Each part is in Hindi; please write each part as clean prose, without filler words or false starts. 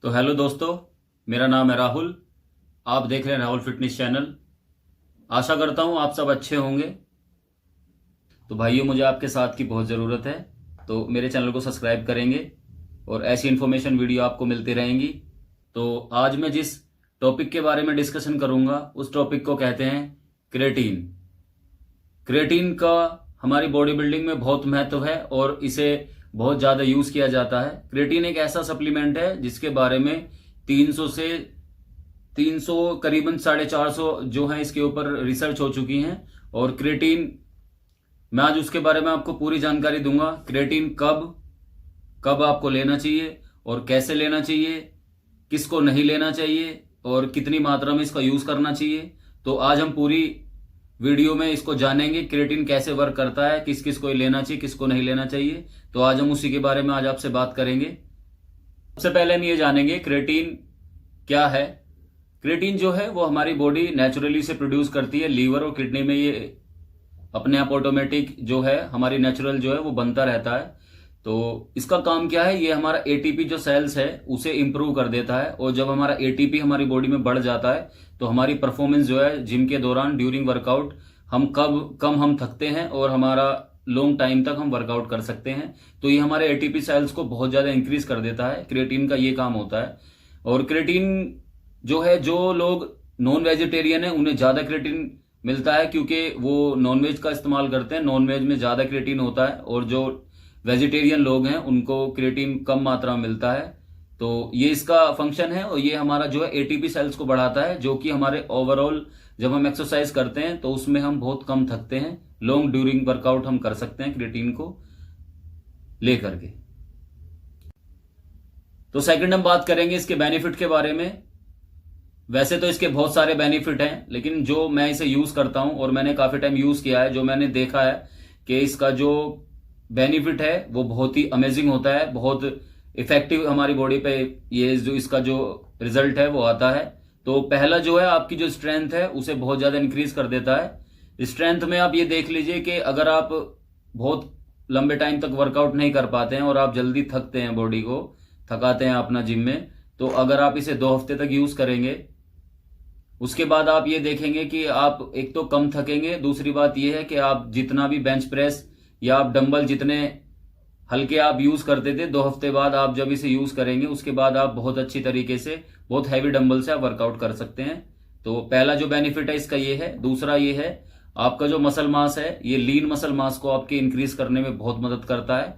तो हेलो दोस्तों, मेरा नाम है राहुल। आप देख रहे हैं राहुल फिटनेस चैनल। आशा करता हूं आप सब अच्छे होंगे। तो भाइयों, मुझे आपके साथ की बहुत ज़रूरत है, तो मेरे चैनल को सब्सक्राइब करेंगे और ऐसी इन्फॉर्मेशन वीडियो आपको मिलती रहेंगी। तो आज मैं जिस टॉपिक के बारे में डिस्कशन करूंगा उस टॉपिक को कहते हैं क्रेटीन। क्रेटीन का हमारी बॉडी बिल्डिंग में बहुत महत्व है और इसे बहुत ज़्यादा यूज़ किया जाता है। क्रेटीन एक ऐसा सप्लीमेंट है जिसके बारे में 300 से 300 करीबन 450 जो है इसके ऊपर रिसर्च हो चुकी हैं। और क्रेटीन, मैं आज उसके बारे में आपको पूरी जानकारी दूंगा। क्रेटीन कब कब आपको लेना चाहिए और कैसे लेना चाहिए, किसको नहीं लेना चाहिए और कितनी मात्रा में इसका यूज़ करना चाहिए। तो आज हम पूरी वीडियो में इसको जानेंगे, क्रेटीन कैसे वर्क करता है, किस किस को लेना चाहिए, किसको नहीं लेना चाहिए। तो आज हम उसी के बारे में आज आपसे बात करेंगे। सबसे पहले हम ये जानेंगे क्रेटीन क्या है। क्रेटीन जो है वो हमारी बॉडी नेचुरली से प्रोड्यूस करती है। लीवर और किडनी में ये अपने आप ऑटोमेटिक जो है हमारी नेचुरल जो है वो बनता रहता है। तो इसका काम क्या है, ये हमारा एटीपी जो सेल्स है उसे इंप्रूव कर देता है। और जब हमारा एटीपी हमारी बॉडी में बढ़ जाता है तो हमारी परफॉर्मेंस जो है जिम के दौरान ड्यूरिंग वर्कआउट हम कम हम थकते हैं और हमारा लॉन्ग टाइम तक हम वर्कआउट कर सकते हैं। तो ये हमारे एटीपी सेल्स को बहुत ज्यादा इंक्रीज कर देता है। क्रेटीन का ये काम होता है। और क्रेटीन जो है, जो लोग नॉन वेजिटेरियन है उन्हें ज्यादा क्रेटीन मिलता है क्योंकि वो नॉनवेज का इस्तेमाल करते हैं। नॉनवेज में ज्यादा क्रेटीन होता है और जो वेजिटेरियन लोग हैं उनको क्रेटीन कम मात्रा में मिलता है। तो ये इसका फंक्शन है और ये हमारा जो है एटीपी सेल्स को बढ़ाता है, जो कि हमारे ओवरऑल जब हम एक्सरसाइज करते हैं तो उसमें हम बहुत कम थकते हैं। लॉन्ग ड्यूरिंग वर्कआउट हम कर सकते हैं क्रेटीन को लेकर के। तो सेकंड हम बात करेंगे इसके बेनिफिट के बारे में। वैसे तो इसके बहुत सारे बेनिफिट हैं, लेकिन जो मैं इसे यूज करता हूं और मैंने काफी टाइम यूज किया है, जो मैंने देखा है कि इसका जो बेनिफिट है वो बहुत ही अमेजिंग होता है, बहुत इफेक्टिव हमारी बॉडी पे ये जो इसका जो रिजल्ट है वो आता है। तो पहला जो है, आपकी जो स्ट्रेंथ है उसे बहुत ज्यादा इंक्रीज कर देता है। स्ट्रेंथ में आप ये देख लीजिए कि अगर आप बहुत लंबे टाइम तक वर्कआउट नहीं कर पाते हैं और आप जल्दी थकते हैं, बॉडी को थकाते हैं अपना जिम में, तो अगर आप इसे 2 हफ्ते तक यूज करेंगे उसके बाद आप ये देखेंगे कि आप एक तो कम थकेंगे। दूसरी बात ये है कि आप जितना भी बेंच प्रेस या आप डंबल जितने हल्के आप यूज करते थे, 2 हफ्ते बाद आप जब इसे यूज करेंगे उसके बाद आप बहुत अच्छी तरीके से बहुत हैवी डंबल से आप वर्कआउट कर सकते हैं। तो पहला जो बेनिफिट है इसका ये है। दूसरा ये है, आपका जो मसल मास है, ये लीन मसल मास को आपके इंक्रीज करने में बहुत मदद करता है।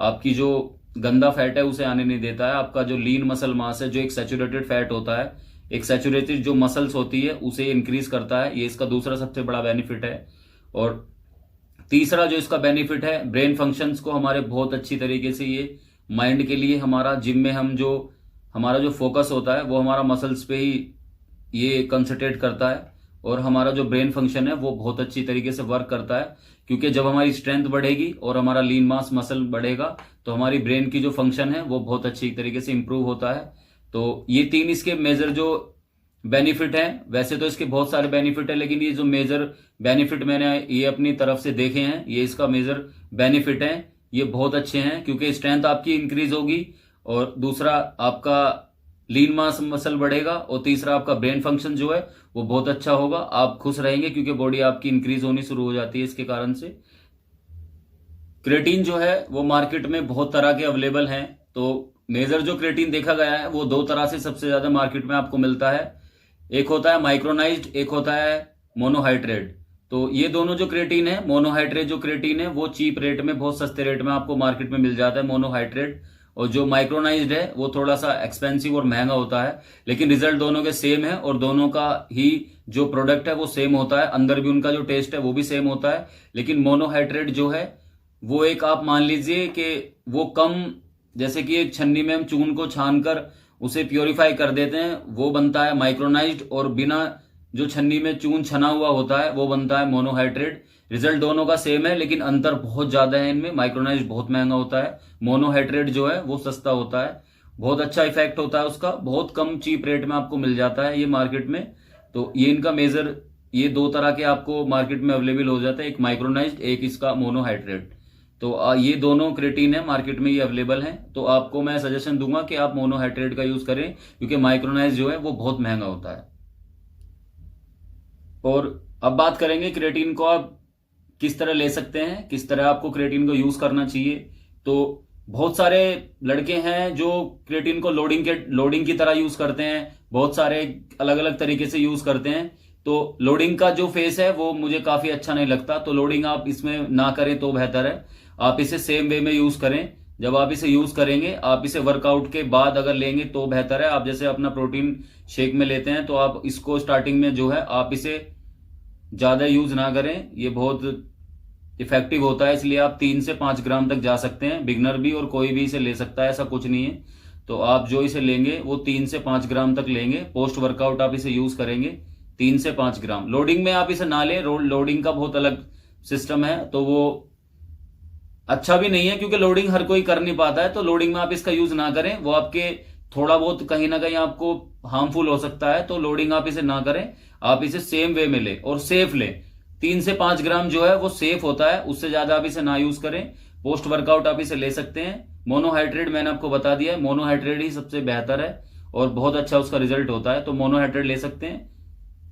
आपकी जो गंदा फैट है उसे आने नहीं देता है। आपका जो लीन मसल मास है, जो एक सैचुरेटेड फैट होता है, एक सैचुरेटेड जो मसल्स होती है उसे इंक्रीज करता है। ये इसका दूसरा सबसे बड़ा बेनिफिट है। और तीसरा जो इसका बेनिफिट है, ब्रेन फंक्शंस को हमारे बहुत अच्छी तरीके से ये माइंड के लिए, हमारा जिम में हम जो हमारा जो फोकस होता है वो हमारा मसल्स पे ही ये कंसंट्रेट करता है और हमारा जो ब्रेन फंक्शन है वो बहुत अच्छी तरीके से वर्क करता है। क्योंकि जब हमारी स्ट्रेंथ बढ़ेगी और हमारा लीन मास मसल बढ़ेगा तो हमारी ब्रेन की जो फंक्शन है वो बहुत अच्छी तरीके से इंप्रूव होता है। तो ये 3 इसके मेजर जो बेनिफिट हैं। वैसे तो इसके बहुत सारे बेनिफिट है, लेकिन ये जो मेजर बेनिफिट मैंने ये अपनी तरफ से देखे हैं, ये इसका मेजर बेनिफिट है, ये बहुत अच्छे हैं। क्योंकि स्ट्रेंथ आपकी इंक्रीज होगी और दूसरा आपका लीन मास मसल बढ़ेगा और तीसरा आपका ब्रेन फंक्शन जो है वो बहुत अच्छा होगा। आप खुश रहेंगे क्योंकि बॉडी आपकी इंक्रीज होनी शुरू हो जाती है इसके कारण से। क्रेटीन जो है वो मार्केट में बहुत तरह के अवेलेबल हैं। तो मेजर जो क्रेटीन देखा गया है वो 2 तरह से सबसे ज्यादा मार्केट में आपको मिलता है। एक होता है माइक्रोनाइज्ड, एक होता है मोनोहाइड्रेट। तो ये दोनों जो क्रेटीन है, मोनोहाइड्रेट जो क्रेटीन है वो चीप रेट में, बहुत सस्ते रेट में आपको मार्केट में मिल जाता है मोनोहाइड्रेट। और जो माइक्रोनाइज्ड है वो थोड़ा सा एक्सपेंसिव और महंगा होता है, लेकिन रिजल्ट दोनों के सेम है और दोनों का ही जो प्रोडक्ट है वो सेम होता है। अंदर भी उनका जो टेस्ट है वो भी सेम होता है। लेकिन मोनोहाइड्रेट जो है वो एक, आप मान लीजिए कि वो कम, जैसे कि एक छन्नी में हम चून को छानकर उसे प्योरीफाई कर देते हैं, वो बनता है माइक्रोनाइज्ड। और बिना जो छन्नी में चून छना हुआ होता है वो बनता है मोनोहाइड्रेट। रिजल्ट दोनों का सेम है लेकिन अंतर बहुत ज्यादा है इनमें। माइक्रोनाइज्ड बहुत महंगा होता है, मोनोहाइड्रेट जो है वो सस्ता होता है। बहुत अच्छा इफेक्ट होता है उसका, बहुत कम चीप रेट में आपको मिल जाता है ये मार्केट में। तो ये इनका मेजर, ये 2 तरह के आपको मार्केट में अवेलेबल हो जाता है, एक माइक्रोनाइज्ड, एक इसका मोनोहाइड्रेट। तो ये दोनों क्रेटीन है, मार्केट में ये अवेलेबल हैं। तो आपको मैं सजेशन दूंगा कि आप मोनोहाइड्रेट का यूज करें, क्योंकि माइक्रोनाइज जो है वो बहुत महंगा होता है। और अब बात करेंगे क्रेटीन को आप किस तरह ले सकते हैं, किस तरह आपको क्रेटीन को यूज करना चाहिए। तो बहुत सारे लड़के हैं जो क्रेटीन को लोडिंग की तरह यूज करते हैं, बहुत सारे अलग अलग तरीके से यूज करते हैं। तो लोडिंग का जो फेस है वो मुझे काफी अच्छा नहीं लगता, तो लोडिंग आप इसमें ना करें तो बेहतर है। आप इसे सेम वे में यूज करें। जब आप इसे यूज करेंगे, आप इसे वर्कआउट के बाद अगर लेंगे तो बेहतर है। आप जैसे अपना प्रोटीन शेक में लेते हैं, तो आप इसको स्टार्टिंग में जो है आप इसे ज्यादा यूज ना करें, ये बहुत इफेक्टिव होता है। इसलिए आप 3 से 5 ग्राम तक जा सकते हैं, बिगनर भी और कोई भी इसे ले सकता है, ऐसा कुछ नहीं है। तो आप जो इसे लेंगे वो 3 से 5 ग्राम तक लेंगे। पोस्ट वर्कआउट आप इसे यूज करेंगे 3 से 5 ग्राम। लोडिंग में आप इसे ना लें, लोडिंग का बहुत अलग सिस्टम है, तो वो अच्छा भी नहीं है, क्योंकि लोडिंग हर कोई कर नहीं पाता है। तो लोडिंग में आप इसका यूज ना करें, वो आपके थोड़ा बहुत कहीं ना कहीं आपको हार्मफुल हो सकता है। तो लोडिंग आप इसे ना करें, आप इसे सेम वे में ले और सेफ ले। 3 से 5 ग्राम जो है वो सेफ होता है, उससे ज्यादा आप इसे ना यूज करें। पोस्ट वर्कआउट आप इसे ले सकते हैं। मोनोहाइड्रेट मैंने आपको बता दिया है, मोनोहाइड्रेट ही सबसे बेहतर है और बहुत अच्छा उसका रिजल्ट होता है। तो मोनोहाइड्रेट ले सकते हैं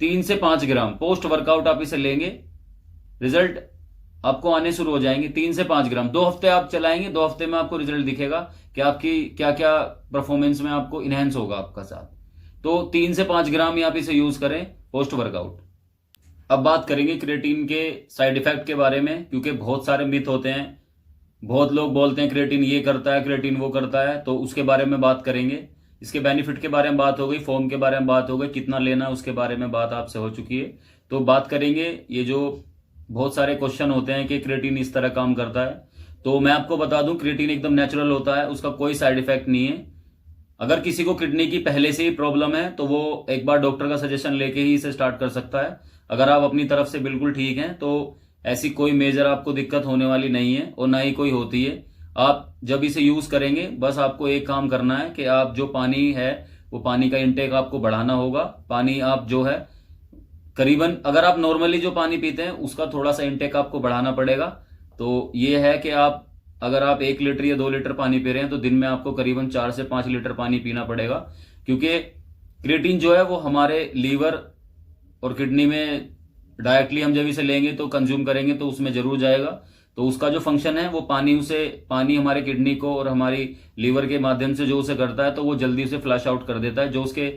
3 से 5 ग्राम। पोस्ट वर्कआउट आप इसे लेंगे, रिजल्ट आपको आने शुरू हो जाएंगे। 3 से 5 ग्राम 2 हफ्ते आप चलाएंगे, 2 हफ्ते में आपको रिजल्ट दिखेगा कि आपकी क्या क्या परफॉर्मेंस में आपको इनहेंस होगा आपका साथ। तो 3 से 5 ग्राम ही आप इसे यूज करें पोस्ट वर्कआउट। अब बात करेंगे क्रेटीन के साइड इफेक्ट के बारे में, क्योंकि बहुत सारे मिथ होते हैं। बहुत लोग बोलते हैं क्रेटीन ये करता है, क्रेटीन वो करता है, तो उसके बारे में बात करेंगे। इसके बेनिफिट के बारे में बात हो गई, फॉर्म के बारे में बात हो गई, कितना लेना है उसके बारे में बात आपसे हो चुकी है। तो बात करेंगे ये जो बहुत सारे क्वेश्चन होते हैं कि क्रेटीन इस तरह काम करता है, तो मैं आपको बता दूं क्रेटीन एकदम नेचुरल होता है, उसका कोई साइड इफेक्ट नहीं है। अगर किसी को किडनी की पहले से ही प्रॉब्लम है तो वो एक बार डॉक्टर का सजेशन लेके ही इसे स्टार्ट कर सकता है। अगर आप अपनी तरफ से बिल्कुल ठीक हैं तो ऐसी कोई मेजर आपको दिक्कत होने वाली नहीं है और ना ही कोई होती है। आप जब इसे यूज करेंगे, बस आपको एक काम करना है कि आप जो पानी है वो पानी का इंटेक आपको बढ़ाना होगा। पानी आप जो है करीबन, अगर आप नॉर्मली जो पानी पीते हैं उसका थोड़ा सा इंटेक आपको बढ़ाना पड़ेगा। तो ये है कि आप अगर आप 1 लीटर या 2 लीटर पानी पी रहे हैं तो दिन में आपको करीबन 4 से 5 लीटर पानी पीना पड़ेगा, क्योंकि क्रेटीन जो है वो हमारे लीवर और किडनी में डायरेक्टली हम जब इसे लेंगे तो कंज्यूम करेंगे तो उसमें जरूर जाएगा। तो उसका जो फंक्शन है वो पानी हमारे किडनी को और हमारी लीवर के माध्यम से जो उसे करता है, तो वो जल्दी से फ्लश आउट कर देता है। जो उसके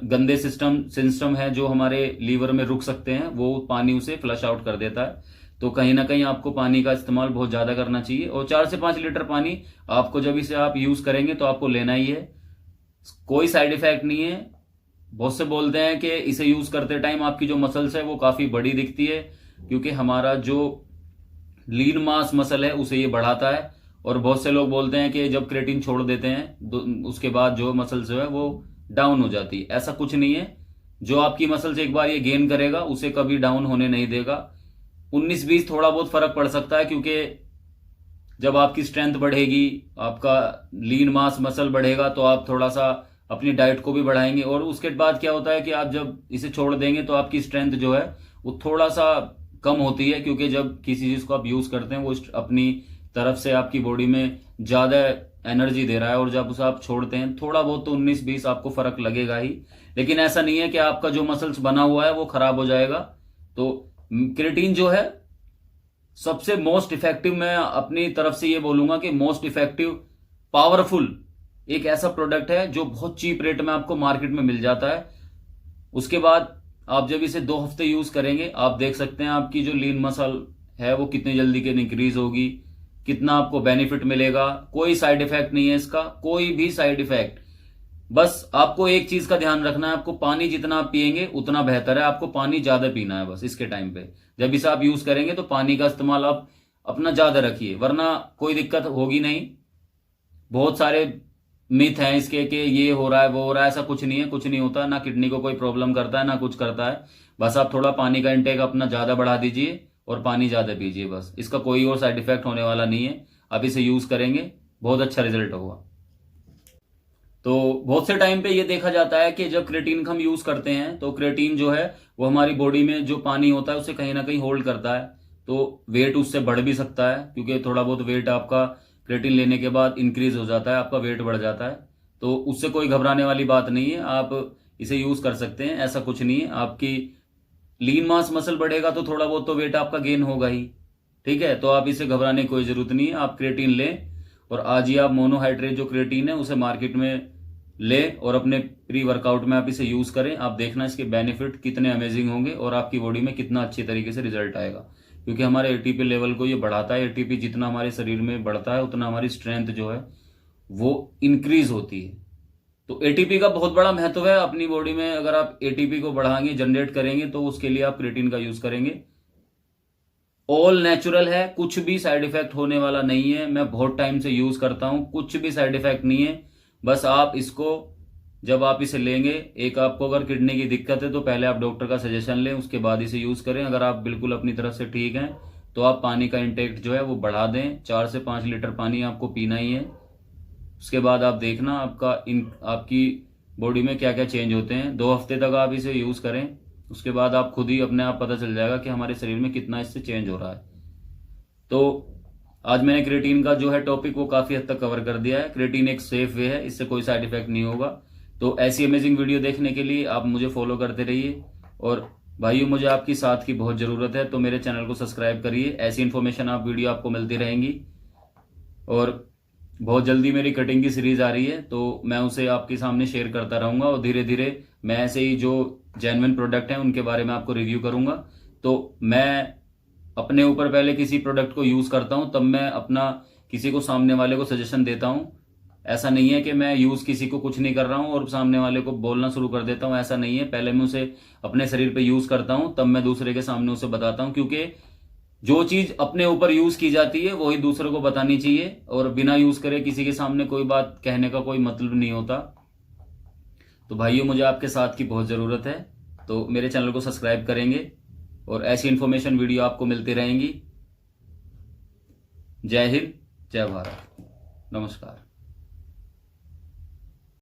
गंदे सिस्टम है जो हमारे लीवर में रुक सकते हैं, वो पानी उसे फ्लश आउट कर देता है। तो कहीं ना कहीं आपको पानी का इस्तेमाल बहुत ज्यादा करना चाहिए और 4 से 5 लीटर पानी आपको जब इसे आप यूज करेंगे तो आपको लेना ही है। कोई साइड इफेक्ट नहीं है। बहुत से बोलते हैं कि इसे यूज करते टाइम आपकी जो मसल्स है वो काफी बड़ी दिखती है, क्योंकि हमारा जो लीन मास मसल है उसे ये बढ़ाता है। और बहुत से लोग बोलते हैं कि जब क्रेटीन छोड़ देते हैं उसके बाद जो मसल्स जो है वो डाउन हो जाती है। ऐसा कुछ नहीं है। जो आपकी मसल्स एक बार ये गेन करेगा उसे कभी डाउन होने नहीं देगा। 19-20 थोड़ा बहुत फर्क पड़ सकता है, क्योंकि जब आपकी स्ट्रेंथ बढ़ेगी, आपका लीन मास मसल बढ़ेगा, तो आप थोड़ा सा अपनी डाइट को भी बढ़ाएंगे। और उसके बाद क्या होता है कि आप जब इसे छोड़ देंगे तो आपकी स्ट्रेंथ जो है वो थोड़ा सा कम होती है, क्योंकि जब किसी चीज को आप यूज करते हैं वो अपनी तरफ से आपकी बॉडी में ज्यादा एनर्जी दे रहा है, और जब उसे आप छोड़ते हैं थोड़ा बहुत तो 19-20 आपको फर्क लगेगा ही। लेकिन ऐसा नहीं है कि आपका जो मसल्स बना हुआ है वो खराब हो जाएगा। तो क्रेटीन जो है सबसे मोस्ट इफेक्टिव, मैं अपनी तरफ से ये बोलूंगा कि मोस्ट इफेक्टिव पावरफुल एक ऐसा प्रोडक्ट है जो बहुत चीप रेट में आपको मार्केट में मिल जाता है। उसके बाद आप जब इसे 2 हफ्ते यूज करेंगे, आप देख सकते हैं आपकी जो लीन मसल है वो कितनी जल्दी के इंक्रीज होगी, कितना आपको बेनिफिट मिलेगा। कोई साइड इफेक्ट नहीं है इसका, कोई भी साइड इफेक्ट। बस आपको एक चीज का ध्यान रखना है, आपको पानी जितना आप पिएंगे उतना बेहतर है। आपको पानी ज्यादा पीना है बस इसके टाइम पे। जब इसे आप यूज करेंगे तो पानी का इस्तेमाल आप अपना ज्यादा रखिए, वरना कोई दिक्कत होगी नहीं। बहुत सारे मिथ हैं इसके कि ये हो रहा है वो हो रहा है, ऐसा कुछ नहीं है, कुछ नहीं होता। ना किडनी को कोई प्रॉब्लम करता है ना कुछ करता है। बस आप थोड़ा पानी का इंटेक अपना ज्यादा बढ़ा दीजिए और पानी ज्यादा पीजिए, बस। इसका कोई और साइड इफेक्ट होने वाला नहीं है। आप इसे यूज करेंगे बहुत अच्छा रिजल्ट होगा। तो बहुत से टाइम पे ये देखा जाता है कि जब क्रेटीन हम यूज करते हैं तो क्रेटीन जो है वो हमारी बॉडी में जो पानी होता है उसे कहीं ना कहीं होल्ड करता है। तो वेट उससे बढ़ भी सकता है, क्योंकि थोड़ा बहुत वेट आपका क्रिएटिन लेने के बाद इंक्रीज हो जाता है, आपका वेट बढ़ जाता है। तो उससे कोई घबराने वाली बात नहीं है, आप इसे यूज कर सकते हैं, ऐसा कुछ नहीं है। आपकी लीन मास मसल बढ़ेगा तो थोड़ा बहुत तो वेट आपका गेन होगा ही, ठीक है। तो आप इसे घबराने की कोई जरूरत नहीं है, आप क्रिएटिन लें और आज ही आप मोनोहाइड्रेट जो क्रिएटिन है उसे मार्केट में ले और अपने प्री वर्कआउट में आप इसे यूज करें। आप देखना इसके बेनिफिट कितने अमेजिंग होंगे और आपकी बॉडी में कितना अच्छे तरीके से रिजल्ट आएगा, क्योंकि हमारे एटीपी लेवल को ये बढ़ाता है। एटीपी जितना हमारे शरीर में बढ़ता है उतना हमारी स्ट्रेंथ जो है वो इंक्रीज होती है। तो एटीपी का बहुत बड़ा महत्व है अपनी बॉडी में। अगर आप एटीपी को बढ़ाएंगे, जनरेट करेंगे, तो उसके लिए आप क्रिएटिन का यूज करेंगे। ऑल नेचुरल है, कुछ भी साइड इफेक्ट होने वाला नहीं है। मैं बहुत टाइम से यूज करता हूं, कुछ भी साइड इफेक्ट नहीं है। बस आप इसको, जब आप इसे लेंगे, एक आपको अगर किडनी की दिक्कत है तो पहले आप डॉक्टर का सजेशन लें, उसके बाद इसे यूज करें। अगर आप बिल्कुल अपनी तरफ से ठीक हैं तो आप पानी का इंटेक जो है वो बढ़ा दें, 4 से 5 लीटर पानी आपको पीना ही है। उसके बाद आप देखना आपकी बॉडी में क्या क्या चेंज होते हैं। 2 हफ्ते तक आप इसे यूज करें, उसके बाद आप खुद ही अपने आप पता चल जाएगा कि हमारे शरीर में कितना इससे चेंज हो रहा है। तो आज मैंने क्रिएटिन का जो है टॉपिक वो काफी हद तक कवर कर दिया है। क्रिएटिन एक सेफ वे है, इससे कोई साइड इफेक्ट नहीं होगा। तो ऐसी अमेजिंग वीडियो देखने के लिए आप मुझे फॉलो करते रहिए। और भाइयों, मुझे आपकी साथ की बहुत जरूरत है, तो मेरे चैनल को सब्सक्राइब करिए। ऐसी इन्फॉर्मेशन वीडियो आपको मिलती रहेंगी। और बहुत जल्दी मेरी कटिंग की सीरीज आ रही है, तो मैं उसे आपके सामने शेयर करता रहूंगा। और धीरे धीरे मैं ऐसे ही जो जेन्युइन प्रोडक्ट हैं उनके बारे में आपको रिव्यू करूंगा। तो मैं अपने ऊपर पहले किसी प्रोडक्ट को यूज करता हूं, तब मैं अपना किसी को, सामने वाले को सजेशन देता हूं। ऐसा नहीं है कि मैं यूज किसी को कुछ नहीं कर रहा हूं और सामने वाले को बोलना शुरू कर देता हूं, ऐसा नहीं है। पहले मैं उसे अपने शरीर पे यूज करता हूं, तब मैं दूसरे के सामने उसे बताता हूं। क्योंकि जो चीज अपने ऊपर यूज की जाती है वही दूसरे को बतानी चाहिए, और बिना यूज करे किसी के सामने कोई बात कहने का कोई मतलब नहीं होता। तो भाइयों, मुझे आपके साथ की बहुत जरूरत है, तो मेरे चैनल को सब्सक्राइब करेंगे और ऐसी इन्फॉर्मेशन वीडियो आपको मिलती रहेंगी। जय हिंद, जय भारत, नमस्कार।